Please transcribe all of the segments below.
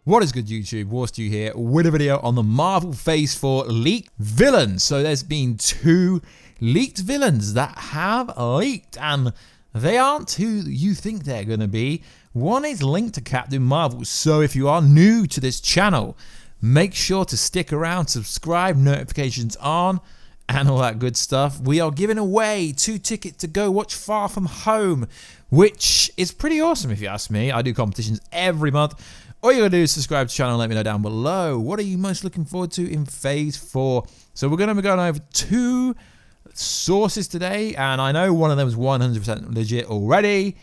What is good, YouTube? Warstu here with a video on the Marvel Phase 4 leaked villains. So there's been 2 leaked villains that have leaked, and they aren't who you think they're going to be. One is linked to Captain Marvel, so if you are new to this channel, make sure to stick around, subscribe, notifications on, and all that good stuff. We are giving away 2 tickets to go watch Far From Home, which is pretty awesome if you ask me. I do competitions every month. All you gotta do is subscribe to the channel and let me know down below. What are you most looking forward to in Phase 4? So we're gonna be going over 2 sources today, and I know one of them is 100% legit already,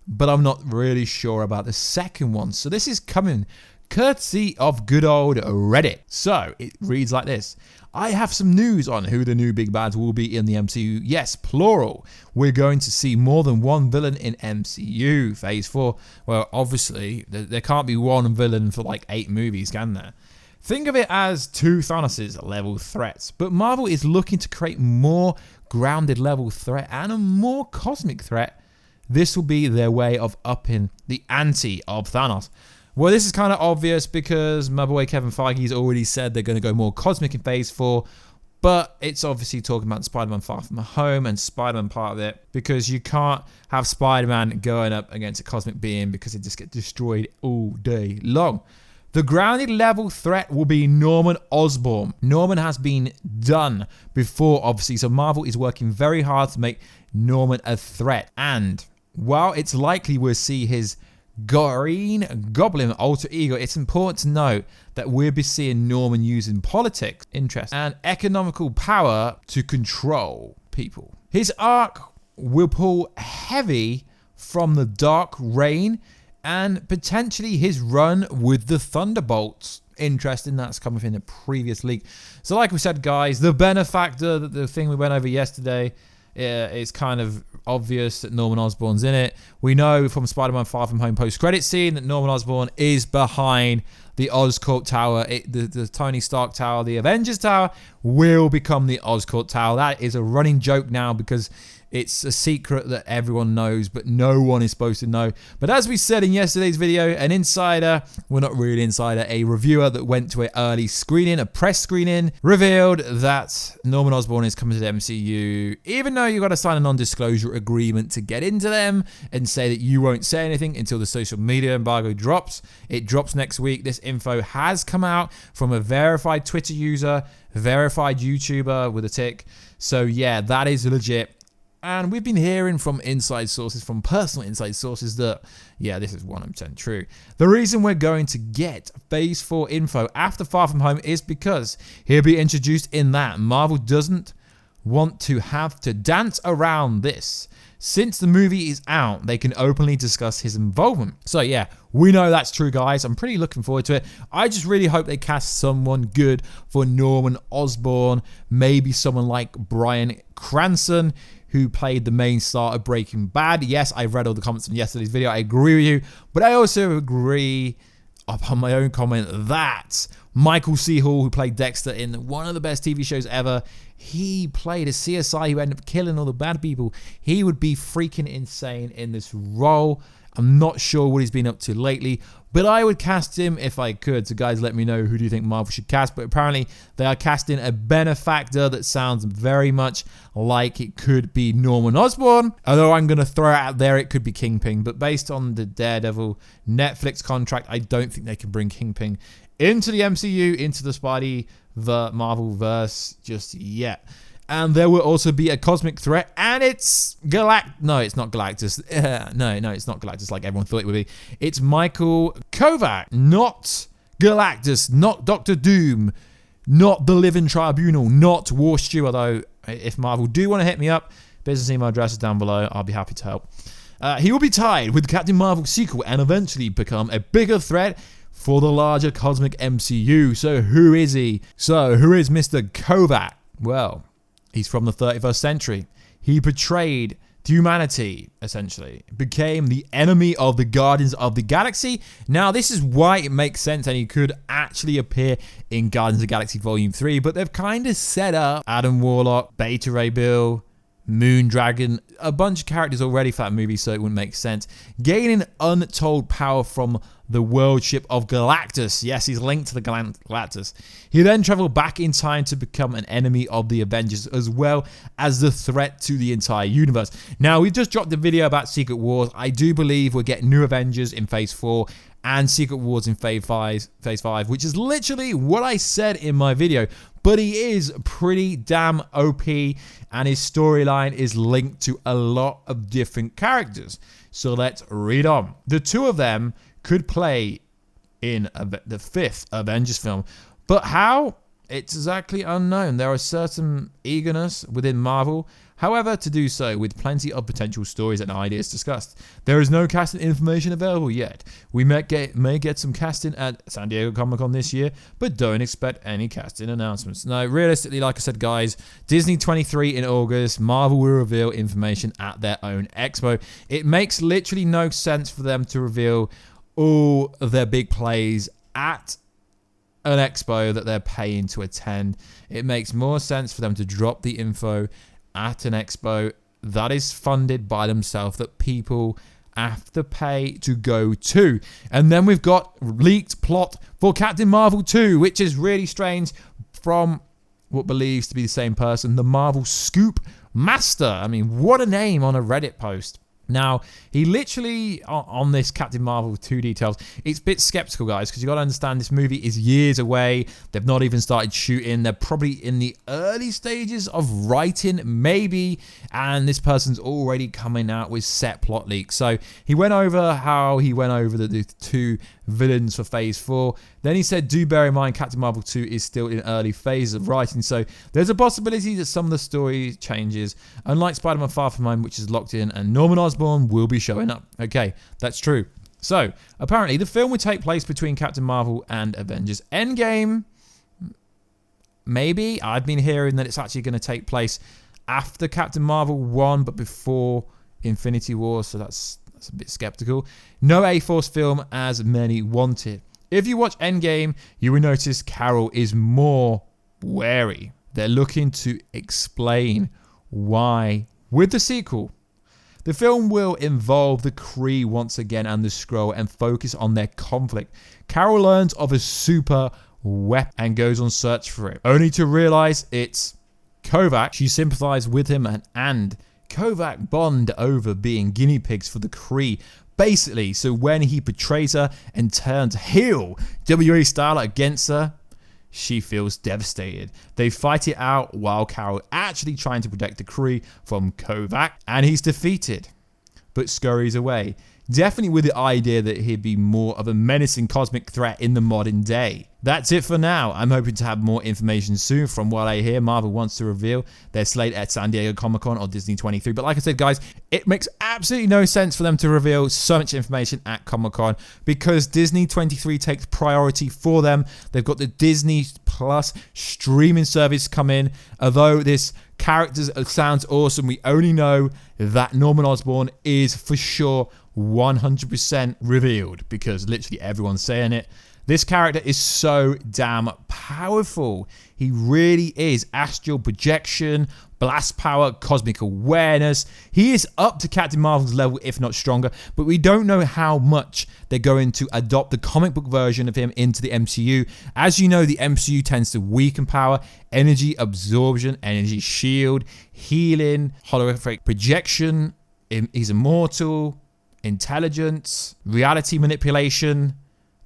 but I'm not really sure about the second one. So this is coming courtesy of good old Reddit. So it reads like this. I have some news on who the new big bads will be in the MCU. Yes, plural. We're going to see more than one villain in MCU Phase 4. Well, obviously, there can't be one villain for like 8 movies, can there? Think of it as 2 Thanos' level threats. But Marvel is looking to create more grounded level threat and a more cosmic threat. This will be their way of upping the ante of Thanos. Well, this is kind of obvious because my boy Kevin Feige's already said they're going to go more cosmic in Phase 4, but it's obviously talking about Spider-Man Far From Home and Spider-Man part of it, because you can't have Spider-Man going up against a cosmic being because it just gets destroyed all day long. The grounded level threat will be Norman Osborn. Norman has been done before, obviously, so Marvel is working very hard to make Norman a threat. And while it's likely we'll see his Green Goblin alter ego, it's important to note that we'll be seeing Norman using politics, interest, and economical power to control people. His arc will pull heavy from the Dark Reign and potentially his run with the Thunderbolts. Interesting, that's coming from the previous leak. So like we said, guys, the benefactor, the thing we went over yesterday, it's kind of obvious that Norman Osborn's in it. We know from Spider-Man Far From Home post-credit scene that Norman Osborn is behind the Oscorp Tower. The Tony Stark Tower, the Avengers Tower, will become the Oscorp Tower. That is a running joke now because it's a secret that everyone knows, but no one is supposed to know. But as we said in yesterday's video, an insider, well, not really an insider, a reviewer that went to an early screening, a press screening, revealed that Norman Osborn is coming to the MCU, even though you've got to sign a non-disclosure agreement to get into them and say that you won't say anything until the social media embargo drops. It drops next week. This info has come out from a verified Twitter user, verified YouTuber with a tick. So yeah, that is legit. And we've been hearing from inside sources, from personal inside sources, that, yeah, this is 100% true. The reason we're going to get Phase 4 info after Far From Home is because he'll be introduced in that. Marvel doesn't want to have to dance around this. Since the movie is out, they can openly discuss his involvement. So yeah, we know that's true, guys. I'm pretty looking forward to it. I just really hope they cast someone good for Norman Osborn. Maybe someone like Bryan Cranston, who played the main star of Breaking Bad. Yes, I've read all the comments from yesterday's video. I agree with you. But I also agree upon my own comment that Michael C. Hall, who played Dexter in one of the best TV shows ever, he played a CSI who ended up killing all the bad people. He would be freaking insane in this role. I'm not sure what he's been up to lately, but I would cast him if I could. So guys, let me know, who do you think Marvel should cast? But apparently they are casting a benefactor that sounds very much like it could be Norman Osborn. Although I'm going to throw it out there, it could be Kingpin. But based on the Daredevil Netflix contract, I don't think they can bring Kingpin into the MCU, into the Marvel verse just yet. And there will also be a cosmic threat, and it's No, it's not Galactus. No, it's not Galactus like everyone thought it would be. It's Michael Kovac, not Galactus, not Doctor Doom, not the Living Tribunal, not Warstu. Although, if Marvel do want to hit me up, business email address is down below. I'll be happy to help. He will be tied with the Captain Marvel sequel and eventually become a bigger threat for the larger cosmic MCU. So who is he? So who is Mr. Kovac? Well, he's from the 31st century. He betrayed humanity, essentially. Became the enemy of the Guardians of the Galaxy. Now, this is why it makes sense, and he could actually appear in Guardians of the Galaxy Volume 3, but they've kind of set up Adam Warlock, Beta Ray Bill, Moondragon, a bunch of characters already for that movie, so it wouldn't make sense. Gaining untold power from the world ship of Galactus. Yes, he's linked to the Galactus. He then traveled back in time to become an enemy of the Avengers, as well as the threat to the entire universe. Now, we've just dropped a video about Secret Wars. I do believe we're getting new Avengers in Phase 4 and Secret Wars in Phase 5, which is literally what I said in my video. But he is pretty damn OP, and his storyline is linked to a lot of different characters. So let's read on. The two of them could play in the 5th Avengers film, but how? It's exactly unknown. There are certain eagerness within Marvel, however, to do so, with plenty of potential stories and ideas discussed. There is no casting information available yet. We may get some casting at San Diego Comic-Con this year, but don't expect any casting announcements. No, realistically, like I said, guys, Disney 23 in August, Marvel will reveal information at their own expo. It makes literally no sense for them to reveal all of their big plays at an expo that they're paying to attend. It makes more sense for them to drop the info at an expo that is funded by themselves, that people have to pay to go to. And then we've got leaked plot for Captain Marvel 2, which is really strange, from what believes to be the same person, the Marvel Scoop Master. I mean, what a name on a Reddit post. Now, he literally, on this Captain Marvel 2 details, it's a bit skeptical, guys, because you got to understand this movie is years away. They've not even started shooting. They're probably in the early stages of writing, maybe, and this person's already coming out with set plot leaks. So he went over how he went over the two villains for Phase 4. Then he said, do bear in mind Captain Marvel 2 is still in early phases of writing, so there's a possibility that some of the story changes, unlike Spider-Man Far From Home, which is locked in, and Norman Osborn will be showing up. Okay, that's true. So, apparently, the film would take place between Captain Marvel and Avengers EndGame. Maybe. I've been hearing that it's actually going to take place after Captain Marvel 1, but before Infinity War, so that's a bit skeptical. No A-Force film as many wanted. If you watch EndGame, you will notice Carol is more wary. They're looking to explain why. With the sequel, the film will involve the Kree once again and the Skrull and focus on their conflict. Carol learns of a super weapon and goes on search for it, only to realize it's Kovac. She sympathizes with him and Kovac bond over being guinea pigs for the Kree. Basically, so when he betrays her and turns heel WA style against her, she feels devastated. They fight it out while Carol actually trying to protect the Kree from Kovac, and he's defeated, but scurries away. Definitely with the idea that he'd be more of a menacing cosmic threat in the modern day. That's it for now. I'm hoping to have more information soon. From what I hear, Marvel wants to reveal their slate at San Diego Comic-Con or Disney 23. But like I said, guys, it makes absolutely no sense for them to reveal so much information at Comic-Con, because Disney 23 takes priority for them. They've got the Disney Plus streaming service come in. Although this character sounds awesome, we only know that Norman Osborn is for sure 100% revealed, because literally everyone's saying it. This character is so damn powerful. He really is. Astral projection, blast power, cosmic awareness. He is up to Captain Marvel's level, if not stronger, but we don't know how much they're going to adopt the comic book version of him into the MCU. As you know, the MCU tends to weaken power, energy absorption, energy shield, healing, holographic projection. He's immortal, intelligence, reality manipulation,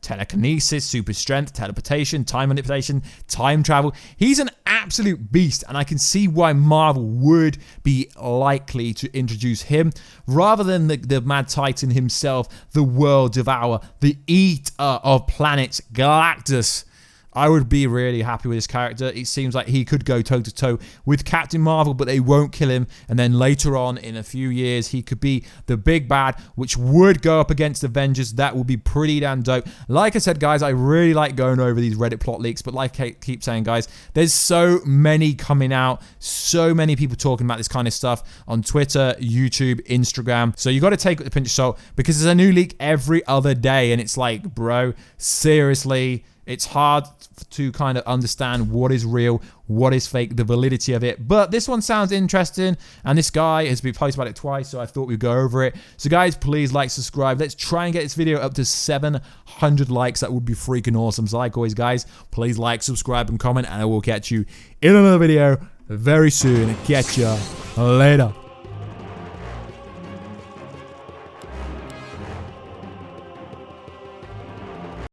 telekinesis, super strength, teleportation, time manipulation, time travel. He's an absolute beast, and I can see why Marvel would be likely to introduce him rather than the Mad Titan himself, the World Devourer, the Eater of Planets, Galactus. I would be really happy with this character. It seems like he could go toe-to-toe with Captain Marvel, but they won't kill him. And then later on, in a few years, he could be the big bad, which would go up against Avengers. That would be pretty damn dope. Like I said, guys, I really like going over these Reddit plot leaks. But like I keep saying, guys, there's so many coming out. So many people talking about this kind of stuff on Twitter, YouTube, Instagram. So you got to take it with a pinch of salt, because there's a new leak every other day. And it's like, bro, seriously, It's hard to kind of understand what is real, what is fake, the validity of it. But this one sounds interesting, and this guy has been posted about it twice, so I thought we'd go over it. So guys, please like, subscribe. Let's try and get this video up to 700 likes. That would be freaking awesome. So like always, guys, please like, subscribe, and comment, and I will catch you in another video very soon. Catch ya later.